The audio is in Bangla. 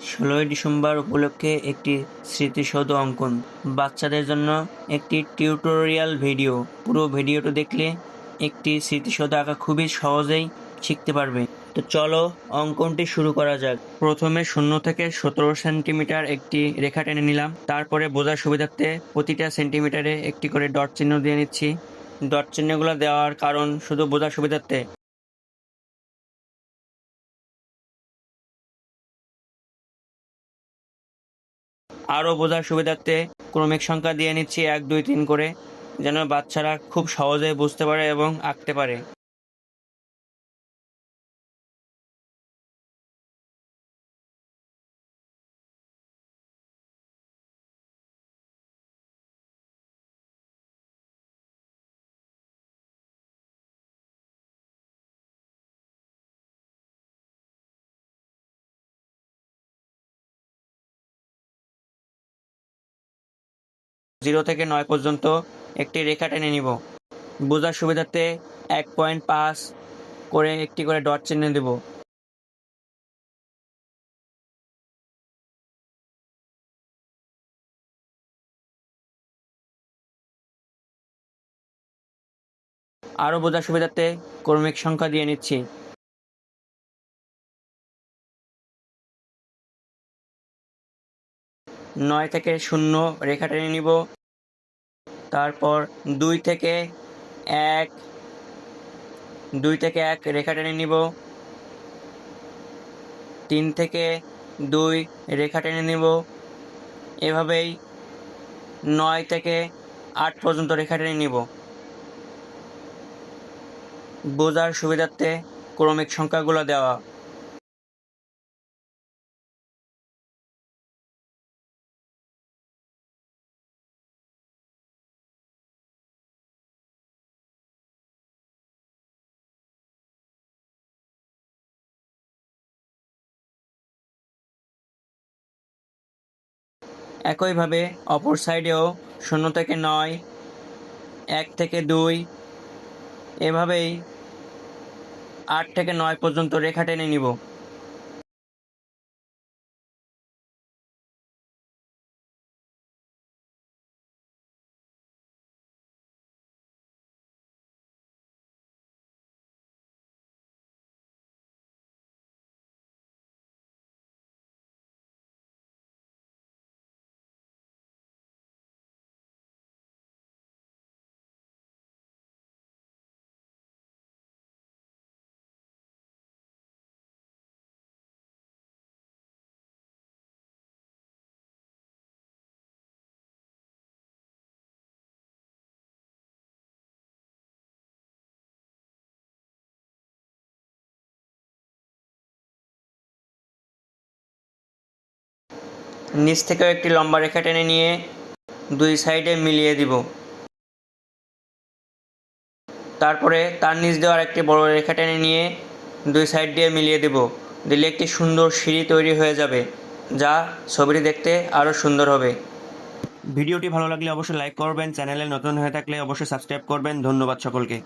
16ই ডিসেম্বর উপলক্ষে একটি স্মৃতিসৌধ অঙ্কন। বাচ্চাদের জন্য একটি টিউটোরিয়াল ভিডিও। পুরো ভিডিওটি দেখলে একটি স্মৃতিসৌধ আঁকা খুবই সহজেই শিখতে পারবে। তো চলো অঙ্কনটি শুরু করা যাক। প্রথমে 0 থেকে 17 সেন্টিমিটার একটি রেখা টেনে নিলাম। তারপরে বোঝার সুবিধার্থে প্রতিটা সেন্টিমিটারে একটি করে ডট চিহ্ন দিয়ে নিচ্ছি। ডট চিহ্নগুলো দেওয়ার কারণ শুধু বোঝার সুবিধার্থে। আরও বোঝার সুবিধার্থে ক্রমিক সংখ্যা দিয়ে নিচ্ছি 1 2 3 করে, যেন বাচ্চারা খুব সহজে বুঝতে পারে এবং আঁকতে পারে। জিরো থেকে 9 পর্যন্ত একটি রেখা টেনে নিব। বোঝার সুবিধার্থে 1.5 করে একটি করে ডট চিহ্ন দেব। আরও বোঝার সুবিধার্থে ক্রমিক সংখ্যা দিয়ে নিচ্ছি। নয় থেকে 0 রেখা টেনে নিব। তারপর 2 থেকে 1 রেখা টেনে নিব। 3 থেকে 2 রেখা টেনে নিব। এভাবেই 9 থেকে 8 পর্যন্ত রেখা টেনে নিব। বোঝার সুবিধার্থে ক্রমিক সংখ্যাগুলো দেওয়া। একইভাবে অপর সাইডেও 0 থেকে 9, 1 থেকে 2, এভাবেই 8 থেকে 9 পর্যন্ত রেখা টেনে নিব। নিচ থেকেও একটি লম্বা রেখা টেনে নিয়ে 2 সাইডে মিলিয়ে দিব। তারপরে তার নিচ দিয়ে আরেকটি বড় রেখা টেনে নিয়ে 2 সাইড দিয়ে মিলিয়ে দেব। দিলে একটি সুন্দর সিঁড়ি তৈরি হয়ে যাবে, যা ছবিটি দেখতে আরও সুন্দর হবে। ভিডিওটি ভালো লাগলে অবশ্যই লাইক করবেন, চ্যানেলে নতুন হয়ে থাকলে অবশ্যই সাবস্ক্রাইব করবেন। ধন্যবাদ সকলকে।